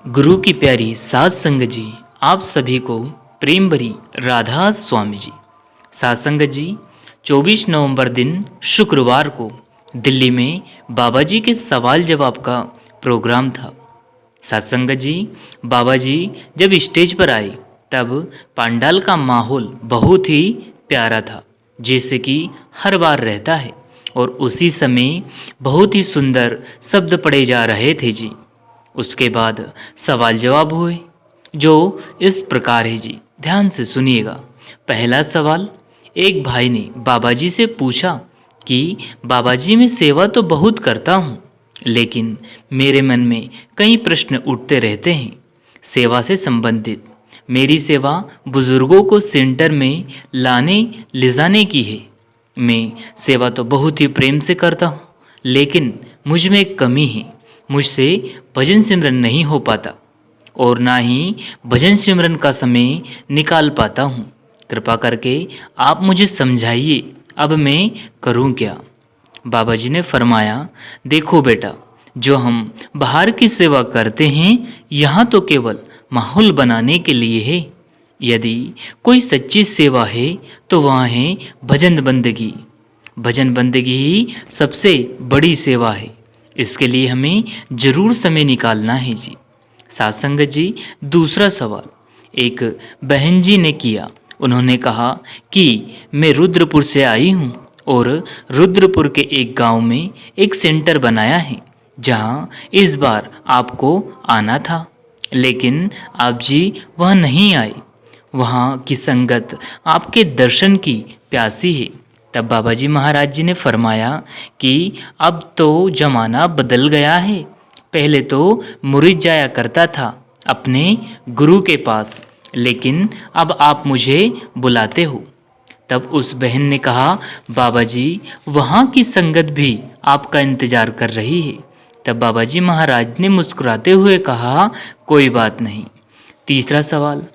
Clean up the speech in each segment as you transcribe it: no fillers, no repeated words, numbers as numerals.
गुरु की प्यारी साध संगत जी, आप सभी को प्रेम भरी राधा स्वामी जी। साध संगत जी, 24 नवंबर दिन शुक्रवार को दिल्ली में बाबा जी के सवाल जवाब का प्रोग्राम था। साध संगत जी, बाबा जी जब स्टेज पर आए तब पंडाल का माहौल बहुत ही प्यारा था, जैसे कि हर बार रहता है, और उसी समय बहुत ही सुंदर शब्द पढ़े जा रहे थे जी। उसके बाद सवाल जवाब हुए जो इस प्रकार है जी, ध्यान से सुनिएगा। पहला सवाल, एक भाई ने बाबा जी से पूछा कि बाबा जी मैं सेवा तो बहुत करता हूँ, लेकिन मेरे मन में कई प्रश्न उठते रहते हैं सेवा से संबंधित। मेरी सेवा बुजुर्गों को सेंटर में लाने ले जाने की है। मैं सेवा तो बहुत ही प्रेम से करता हूँ, लेकिन मुझ में एक कमी है। मुझसे भजन सिमरन नहीं हो पाता और ना ही भजन सिमरन का समय निकाल पाता हूँ। कृपा करके आप मुझे समझाइए, अब मैं करूँ क्या। बाबा जी ने फरमाया, देखो बेटा, जो हम बाहर की सेवा करते हैं यहाँ तो केवल माहौल बनाने के लिए है। यदि कोई सच्ची सेवा है तो वहाँ है भजन बंदगी। भजन बंदगी ही सबसे बड़ी सेवा है। इसके लिए हमें जरूर समय निकालना है जी। साध संगत जी, दूसरा सवाल एक बहन जी ने किया। उन्होंने कहा कि मैं रुद्रपुर से आई हूँ और रुद्रपुर के एक गांव में एक सेंटर बनाया है जहाँ इस बार आपको आना था, लेकिन आप जी वहाँ नहीं आए। वहाँ की संगत आपके दर्शन की प्यासी है। तब बाबा जी महाराज जी ने फरमाया कि अब तो जमाना बदल गया है। पहले तो मुरीद जाया करता था अपने गुरु के पास, लेकिन अब आप मुझे बुलाते हो। तब उस बहन ने कहा, बाबा जी वहाँ की संगत भी आपका इंतजार कर रही है। तब बाबा जी महाराज ने मुस्कुराते हुए कहा, कोई बात नहीं। तीसरा सवाल,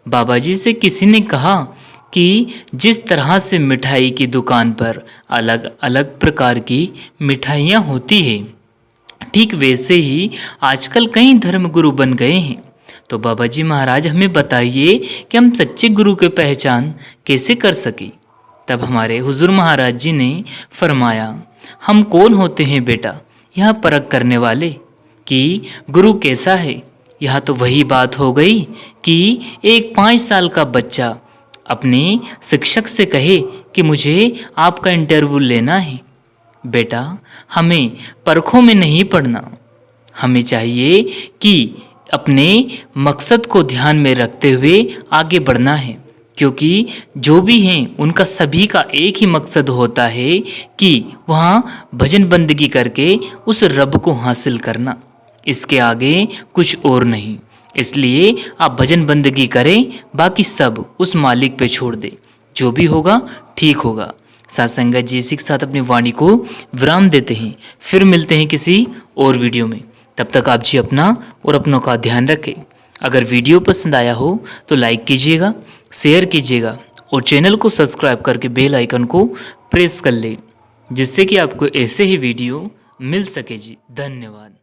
बाबा जी से किसी ने कहा कि जिस तरह से मिठाई की दुकान पर अलग अलग प्रकार की मिठाइयाँ होती हैं, ठीक वैसे ही आजकल कई धर्मगुरु बन गए हैं। तो बाबा जी महाराज हमें बताइए कि हम सच्चे गुरु की पहचान कैसे कर सके। तब हमारे हुजूर महाराज जी ने फरमाया, हम कौन होते हैं बेटा यह परख करने वाले कि गुरु कैसा है। यह तो वही बात हो गई कि एक 5 साल का बच्चा अपने शिक्षक से कहे कि मुझे आपका इंटरव्यू लेना है। बेटा, हमें परखों में नहीं पड़ना। हमें चाहिए कि अपने मकसद को ध्यान में रखते हुए आगे बढ़ना है, क्योंकि जो भी हैं उनका सभी का एक ही मकसद होता है कि वहाँ भजन बंदगी करके उस रब को हासिल करना। इसके आगे कुछ और नहीं। इसलिए आप भजन बंदगी करें, बाकी सब उस मालिक पे छोड़ दे। जो भी होगा ठीक होगा। साथ संगत जी, इसी के साथ अपनी वाणी को विराम देते हैं। फिर मिलते हैं किसी और वीडियो में। तब तक आप जी अपना और अपनों का ध्यान रखें। अगर वीडियो पसंद आया हो तो लाइक कीजिएगा, शेयर कीजिएगा और चैनल को सब्सक्राइब करके बेल आइकन को प्रेस कर लें, जिससे कि आपको ऐसे ही वीडियो मिल सके जी। धन्यवाद।